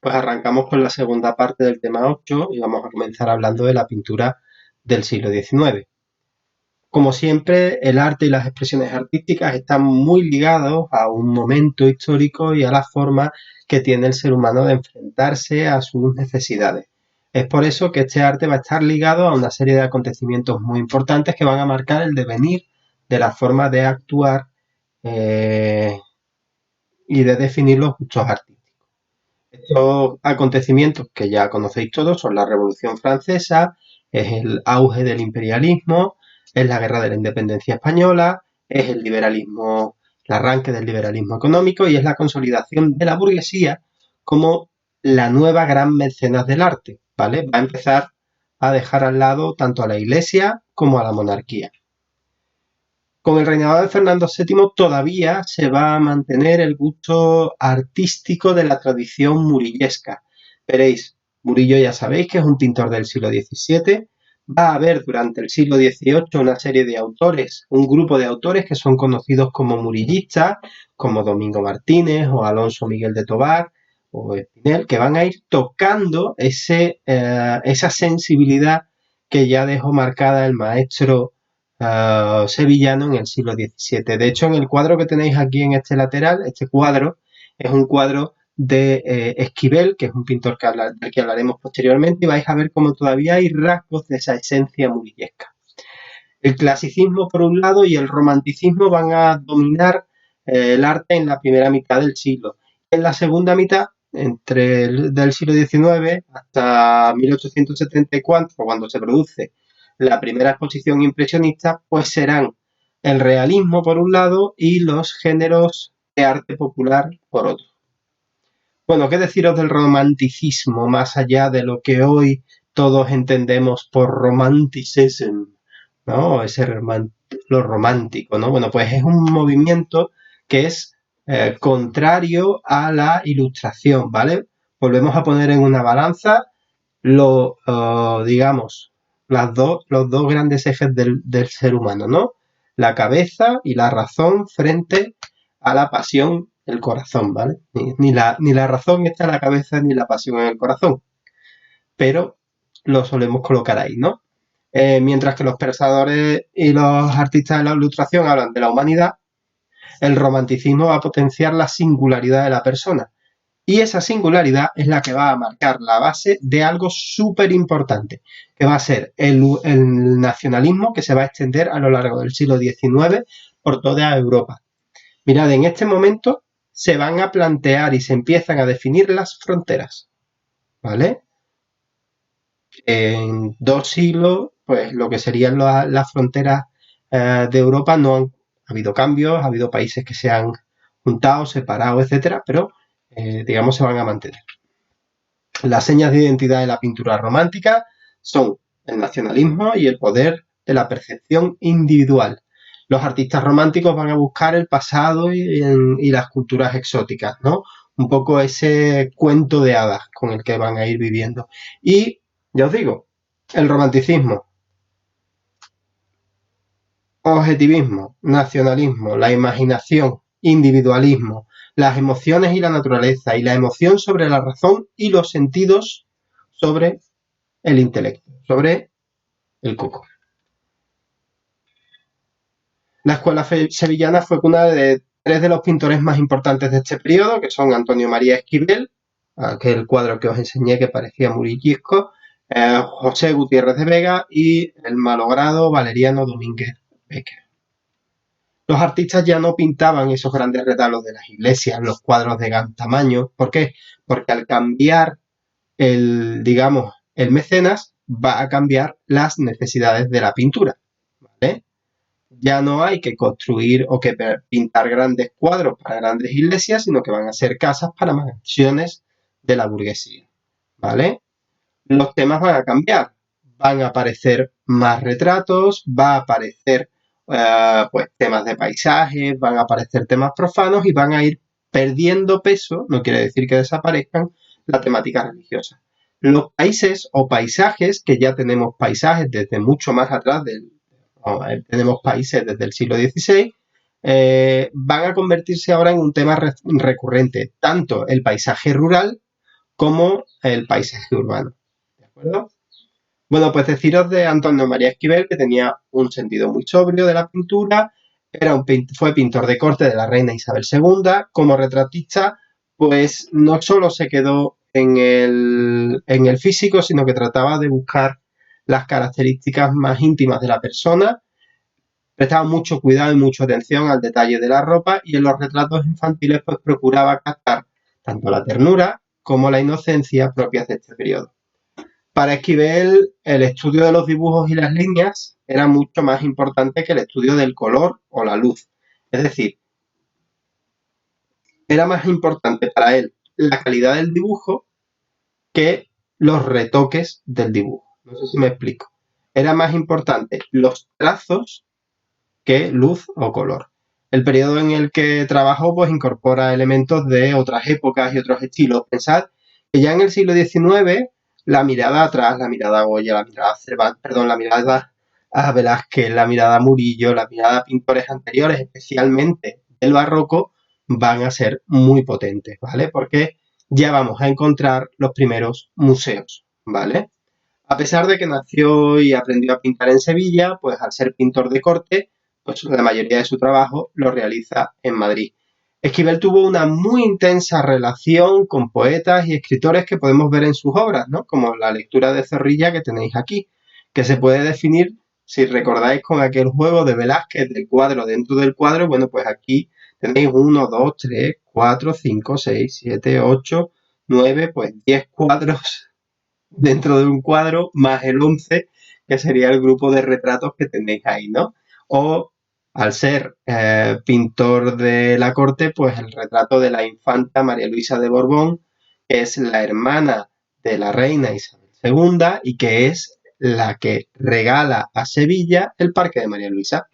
Pues arrancamos con la segunda parte del tema 8 y vamos a comenzar hablando de la pintura del siglo XIX. Como siempre, el arte y las expresiones artísticas están muy ligados a un momento histórico y a la forma que tiene el ser humano de enfrentarse a sus necesidades. Es por eso que este arte va a estar ligado a una serie de acontecimientos muy importantes que van a marcar el devenir de la forma de actuar y de definir los gustos artísticos. Estos acontecimientos que ya conocéis todos son la Revolución Francesa, es el auge del imperialismo, es la Guerra de la Independencia Española, es el liberalismo, el arranque del liberalismo económico y es la consolidación de la burguesía como la nueva gran mecenas del arte, ¿vale? Va a empezar a dejar al lado tanto a la Iglesia como a la monarquía. Con el reinado de Fernando VII todavía se va a mantener el gusto artístico de la tradición murillesca. Veréis, Murillo ya sabéis que es un pintor del siglo XVII. Va a haber durante el siglo XVIII una serie de autores, un grupo de autores que son conocidos como murillistas, como Domingo Martínez o Alonso Miguel de Tovar o Espinel, que van a ir tocando esa sensibilidad que ya dejó marcada el maestro sevillano en el siglo XVII. De hecho, en el cuadro que tenéis aquí en este lateral, este cuadro es un cuadro de Esquivel, que es un pintor del que hablaremos posteriormente, y vais a ver cómo todavía hay rasgos de esa esencia murillesca. El clasicismo por un lado y el romanticismo van a dominar el arte en la primera mitad del siglo. En la segunda mitad, del siglo XIX hasta 1874, cuando se produce la primera exposición impresionista, pues serán el realismo por un lado y los géneros de arte popular por otro. Bueno, ¿qué deciros del romanticismo más allá de lo que hoy todos entendemos por romanticism, ¿no? Lo romántico, ¿no? Bueno, pues es un movimiento que es contrario a la ilustración, ¿vale? Volvemos a poner en una balanza digamos, los dos grandes ejes del ser humano, ¿no? La cabeza y la razón frente a la pasión, el corazón, ¿vale? Ni la razón está en la cabeza ni la pasión en el corazón, pero lo solemos colocar ahí, ¿no? Mientras que los pensadores y los artistas de la ilustración hablan de la humanidad, el romanticismo va a potenciar la singularidad de la persona. Y esa singularidad es la que va a marcar la base de algo súper importante, que va a ser el nacionalismo que se va a extender a lo largo del siglo XIX por toda Europa. Mirad, en este momento se van a plantear y se empiezan a definir las fronteras, ¿vale? En 2 siglos, pues lo que serían las fronteras de Europa no han habido cambios, ha habido países que se han juntado, separado, etcétera, pero digamos se van a mantener. Las señas de identidad de la pintura romántica son el nacionalismo y el poder de la percepción individual. Los artistas románticos van a buscar el pasado y las culturas exóticas, ¿no? Un poco ese cuento de hadas con el que van a ir viviendo. Y, ya os digo, el romanticismo, objetivismo, nacionalismo, la imaginación, individualismo, las emociones y la naturaleza, y la emoción sobre la razón y los sentidos sobre el intelecto, sobre el coco. La escuela sevillana fue cuna de 3 de los pintores más importantes de este periodo, que son Antonio María Esquivel, aquel cuadro que os enseñé que parecía murillesco, José Gutiérrez de Vega y el malogrado Valeriano Domínguez Becker. Los artistas ya no pintaban esos grandes retablos de las iglesias, los cuadros de gran tamaño. ¿Por qué? Porque al cambiar digamos, el mecenas, va a cambiar las necesidades de la pintura, ¿vale? Ya no hay que construir o que pintar grandes cuadros para grandes iglesias, sino que van a ser casas para mansiones de la burguesía, ¿vale? Los temas van a cambiar, van a aparecer más retratos, va a aparecer pues temas de paisajes, van a aparecer temas profanos y van a ir perdiendo peso, no quiere decir que desaparezcan, la temática religiosa. Los países o paisajes, que ya tenemos paisajes desde mucho más atrás, tenemos países desde el siglo XVI, van a convertirse ahora en un tema recurrente, tanto el paisaje rural como el paisaje urbano. ¿De acuerdo? Bueno, pues deciros de Antonio María Esquivel, que tenía un sentido muy sobrio de la pintura, fue pintor de corte de la reina Isabel II. Como retratista, pues no solo se quedó en el físico, sino que trataba de buscar las características más íntimas de la persona, prestaba mucho cuidado y mucha atención al detalle de la ropa, y en los retratos infantiles pues procuraba captar tanto la ternura como la inocencia propias de este periodo. Para Esquivel, el estudio de los dibujos y las líneas era mucho más importante que el estudio del color o la luz. Es decir, era más importante para él la calidad del dibujo que los retoques del dibujo. No sé si me explico. Era más importante los trazos que luz o color. El periodo en el que trabajó pues incorpora elementos de otras épocas y otros estilos. Pensad que ya en el siglo XIX la mirada atrás, la mirada a Goya, la mirada a Cervantes, perdón, la mirada a Velázquez, la mirada a Murillo, la mirada a pintores anteriores, especialmente del barroco, van a ser muy potentes, ¿vale? Porque ya vamos a encontrar los primeros museos, ¿vale? A pesar de que nació y aprendió a pintar en Sevilla, pues al ser pintor de corte, pues la mayoría de su trabajo lo realiza en Madrid. Esquivel tuvo una muy intensa relación con poetas y escritores que podemos ver en sus obras, ¿no? Como la lectura de Zorrilla que tenéis aquí, que se puede definir, si recordáis, con aquel juego de Velázquez del cuadro dentro del cuadro. Bueno, pues aquí tenéis 1, 2, 3, 4, 5, 6, 7, 8, 9, pues 10 cuadros dentro de un cuadro, más el 11, que sería el grupo de retratos que tenéis ahí, ¿no? O, al ser pintor de la corte, pues el retrato de la infanta María Luisa de Borbón, que es la hermana de la reina Isabel II y que es la que regala a Sevilla el Parque de María Luisa.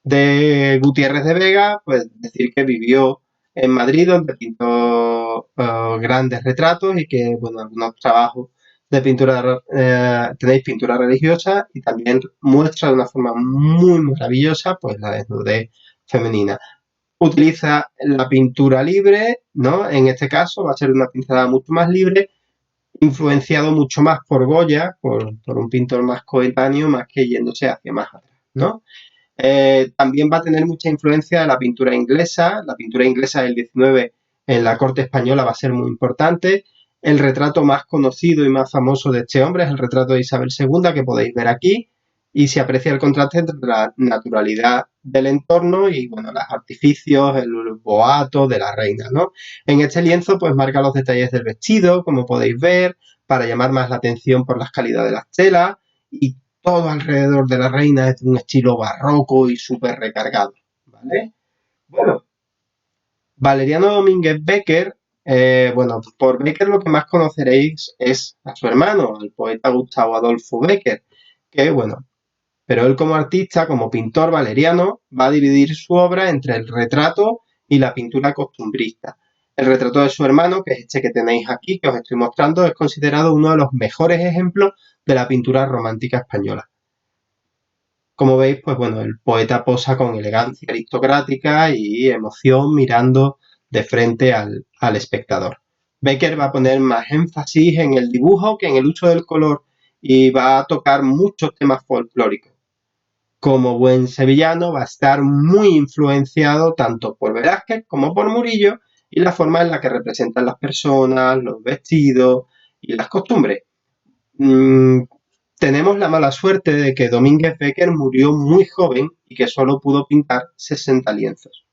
De Gutiérrez de Vega, pues decir que vivió en Madrid, donde pintó grandes retratos y que, bueno, algunos trabajos de pintura, tenéis pintura religiosa y también muestra de una forma muy maravillosa, pues la desnudez femenina. Utiliza la pintura libre, ¿no? En este caso va a ser una pincelada mucho más libre, influenciado mucho más por Goya, por un pintor más coetáneo, más que yéndose hacia más atrás, ¿no? También va a tener mucha influencia de la pintura inglesa. La pintura inglesa del 19 en la corte española va a ser muy importante. El retrato más conocido y más famoso de este hombre es el retrato de Isabel II, que podéis ver aquí, y se aprecia el contraste entre la naturalidad del entorno y, bueno, los artificios, el boato de la reina, ¿no? En este lienzo pues marca los detalles del vestido, como podéis ver, para llamar más la atención por las calidades de las telas, y todo alrededor de la reina es de un estilo barroco y súper recargado, ¿vale? Bueno, Valeriano Domínguez Becker, bueno, por Becker lo que más conoceréis es a su hermano, el poeta Gustavo Adolfo Becker, que bueno, pero él como artista, como pintor valeriano, va a dividir su obra entre el retrato y la pintura costumbrista. El retrato de su hermano, que es este que tenéis aquí, que os estoy mostrando, es considerado uno de los mejores ejemplos de la pintura romántica española. Como veis, pues bueno, el poeta posa con elegancia aristocrática y emoción mirando de frente al espectador. Becker va a poner más énfasis en el dibujo que en el uso del color y va a tocar muchos temas folclóricos. Como buen sevillano va a estar muy influenciado tanto por Velázquez como por Murillo y la forma en la que representan las personas, los vestidos y las costumbres. Tenemos la mala suerte de que Domínguez Becker murió muy joven y que solo pudo pintar 60 lienzos.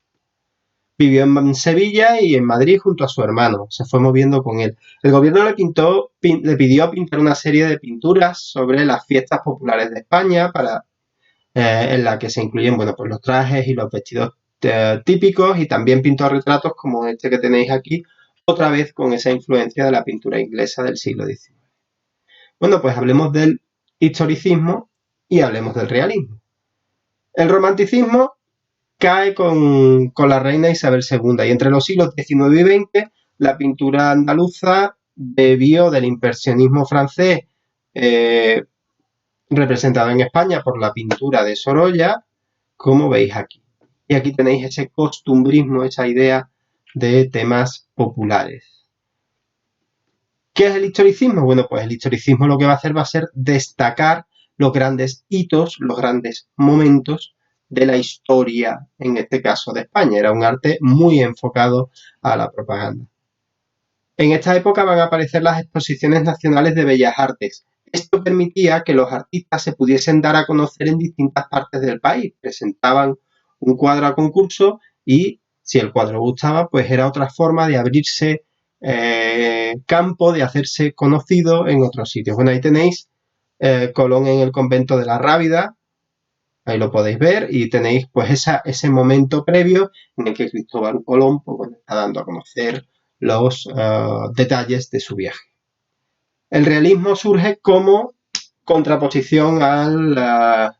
Vivió en Sevilla y en Madrid junto a su hermano, se fue moviendo con él. El gobierno le pidió pintar una serie de pinturas sobre las fiestas populares de España, en la que se incluyen, bueno, pues los trajes y los vestidos típicos, y también pintó retratos como este que tenéis aquí, otra vez con esa influencia de la pintura inglesa del siglo XIX. Bueno, pues hablemos del historicismo y hablemos del realismo. El romanticismo cae con la reina Isabel II y entre los siglos XIX y XX la pintura andaluza bebió del impresionismo francés, representado en España por la pintura de Sorolla, como veis aquí. Y aquí tenéis ese costumbrismo, esa idea de temas populares. ¿Qué es el historicismo? Bueno, pues el historicismo lo que va a hacer va a ser destacar los grandes hitos, los grandes momentos de la historia, en este caso de España. Era un arte muy enfocado a la propaganda. En esta época van a aparecer las exposiciones nacionales de bellas artes. Esto permitía que los artistas se pudiesen dar a conocer en distintas partes del país. Presentaban un cuadro a concurso y si el cuadro gustaba, pues era otra forma de abrirse campo, de hacerse conocido en otros sitios. Bueno, ahí tenéis Colón en el convento de la Rábida, ahí lo podéis ver y tenéis pues ese momento previo en el que Cristóbal Colón pues, bueno, está dando a conocer los detalles de su viaje. El realismo surge como contraposición al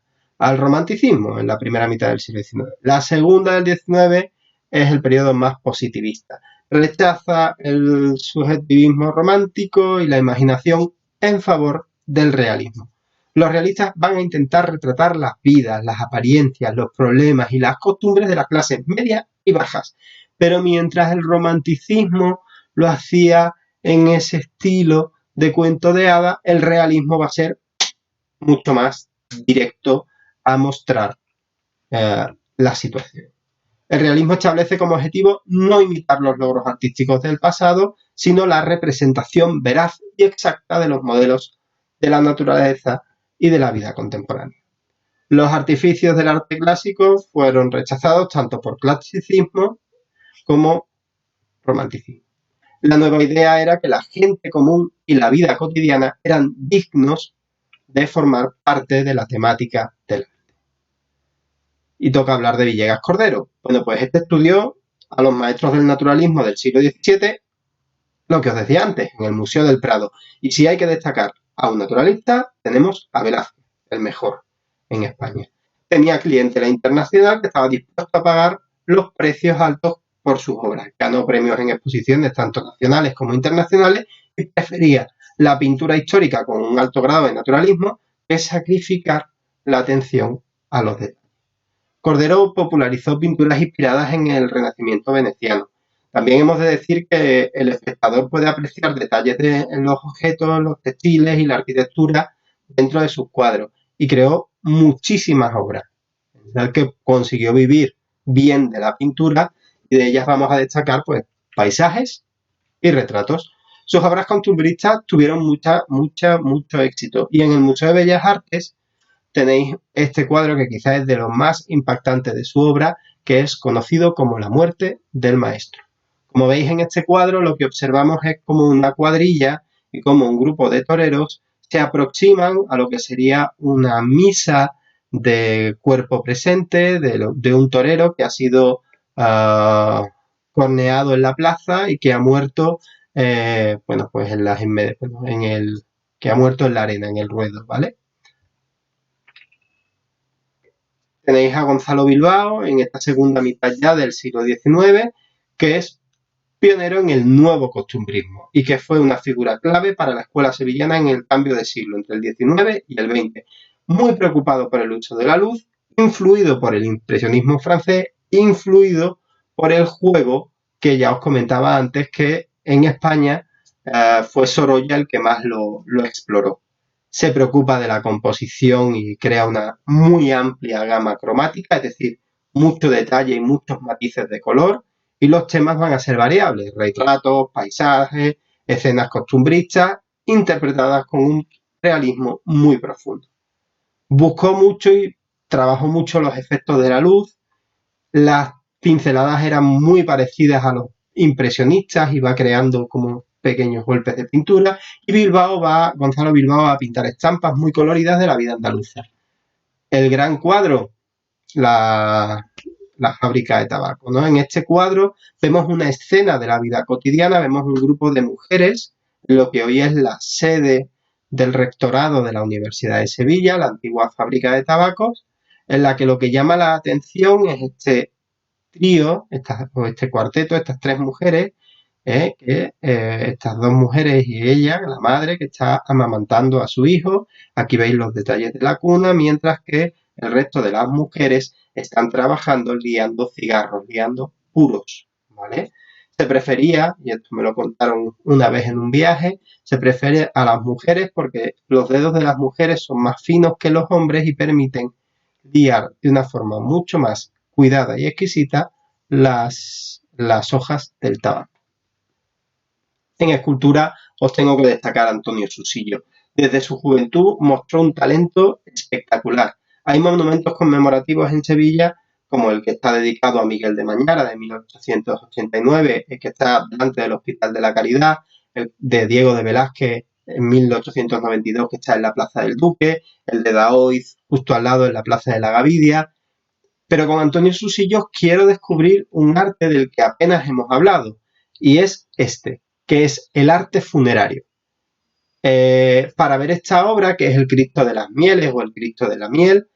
romanticismo en la primera mitad del siglo XIX. La segunda del XIX es el periodo más positivista. Rechaza el subjetivismo romántico y la imaginación en favor del realismo. Los realistas van a intentar retratar las vidas, las apariencias, los problemas y las costumbres de las clases medias y bajas. Pero mientras el romanticismo lo hacía en ese estilo de cuento de hadas, el realismo va a ser mucho más directo a mostrar la situación. El realismo establece como objetivo no imitar los logros artísticos del pasado, sino la representación veraz y exacta de los modelos de la naturaleza y de la vida contemporánea. Los artificios del arte clásico fueron rechazados tanto por clasicismo como romanticismo. La nueva idea era que la gente común y la vida cotidiana eran dignos de formar parte de la temática del arte. Y toca hablar de Villegas Cordero. Bueno, pues este estudió a los maestros del naturalismo del siglo XVII, lo que os decía antes, en el Museo del Prado. Y si hay que destacar a un naturalista, tenemos a Velázquez, el mejor en España. Tenía clientela internacional que estaba dispuesto a pagar los precios altos por sus obras. Ganó premios en exposiciones tanto nacionales como internacionales y prefería la pintura histórica con un alto grado de naturalismo que sacrificar la atención a los detalles. Cordero popularizó pinturas inspiradas en el Renacimiento veneciano. También hemos de decir que el espectador puede apreciar detalles en los objetos, los textiles y la arquitectura dentro de sus cuadros y creó muchísimas obras. El que consiguió vivir bien de la pintura y de ellas vamos a destacar pues paisajes y retratos. Sus obras costumbristas tuvieron mucho éxito y en el Museo de Bellas Artes tenéis este cuadro que quizás es de los más impactantes de su obra, que es conocido como La muerte del maestro. Como veis en este cuadro, lo que observamos es como una cuadrilla y como un grupo de toreros se aproximan a lo que sería una misa de cuerpo presente de un torero que ha sido corneado en la plaza y que ha muerto, bueno, pues que ha muerto en la arena, en el ruedo, ¿vale? Tenéis a Gonzalo Bilbao en esta segunda mitad ya del siglo XIX, que es pionero en el nuevo costumbrismo y que fue una figura clave para la escuela sevillana en el cambio de siglo entre el XIX y el XX. Muy preocupado por el uso de la luz, influido por el impresionismo francés, influido por el juego que ya os comentaba antes que en España fue Sorolla el que más lo exploró. Se preocupa de la composición y crea una muy amplia gama cromática, es decir, mucho detalle y muchos matices de color, y los temas van a ser variables, retratos, paisajes, escenas costumbristas, interpretadas con un realismo muy profundo. Buscó mucho y trabajó mucho los efectos de la luz, las pinceladas eran muy parecidas a los impresionistas y va creando como pequeños golpes de pintura y Gonzalo Bilbao va a pintar estampas muy coloridas de la vida andaluza. El gran cuadro, la fábrica de tabaco, ¿no? En este cuadro vemos una escena de la vida cotidiana, vemos un grupo de mujeres, lo que hoy es la sede del rectorado de la Universidad de Sevilla, la antigua fábrica de tabacos, en la que lo que llama la atención es este trío, este cuarteto, estas tres mujeres, estas dos mujeres y ella, la madre, que está amamantando a su hijo. Aquí veis los detalles de la cuna, mientras que el resto de las mujeres están trabajando liando cigarros, liando puros, ¿vale? Se prefería, y esto me lo contaron una vez en un viaje, se prefiere a las mujeres porque los dedos de las mujeres son más finos que los hombres y permiten liar de una forma mucho más cuidada y exquisita las hojas del tabaco. En escultura os tengo que destacar a Antonio Susillo. Desde su juventud mostró un talento espectacular. Hay monumentos conmemorativos en Sevilla, como el que está dedicado a Miguel de Mañara de 1889, el que está delante del Hospital de la Caridad, el de Diego de Velázquez en 1892 que está en la Plaza del Duque, el de Daoiz justo al lado en la Plaza de la Gavidia. Pero con Antonio Susillo quiero descubrir un arte del que apenas hemos hablado, y es este, que es el arte funerario. Para ver esta obra, que es el Cristo de las Mieles o el Cristo de la Miel,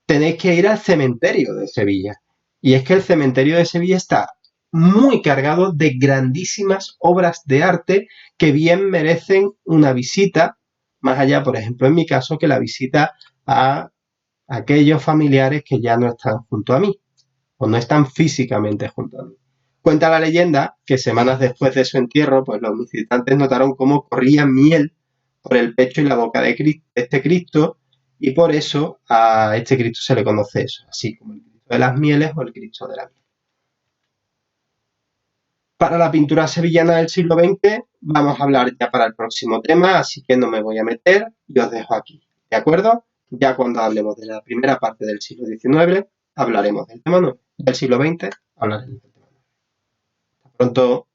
tenéis que ir al cementerio de Sevilla. Y es que el cementerio de Sevilla está muy cargado de grandísimas obras de arte que bien merecen una visita, más allá, por ejemplo, en mi caso, que la visita a aquellos familiares que ya no están junto a mí o no están físicamente junto a mí. Cuenta la leyenda que semanas después de su entierro, pues los visitantes notaron cómo corría miel por el pecho y la boca de este Cristo, y por eso a este Cristo se le conoce eso, así como el Cristo de las Mieles o el Cristo de la Miel. Para la pintura sevillana del siglo XX vamos a hablar ya para el próximo tema, así que no me voy a meter y os dejo aquí, ¿de acuerdo? Ya cuando hablemos de la primera parte del siglo XIX hablaremos del tema del siglo XX, hablaremos del tema. Hasta pronto.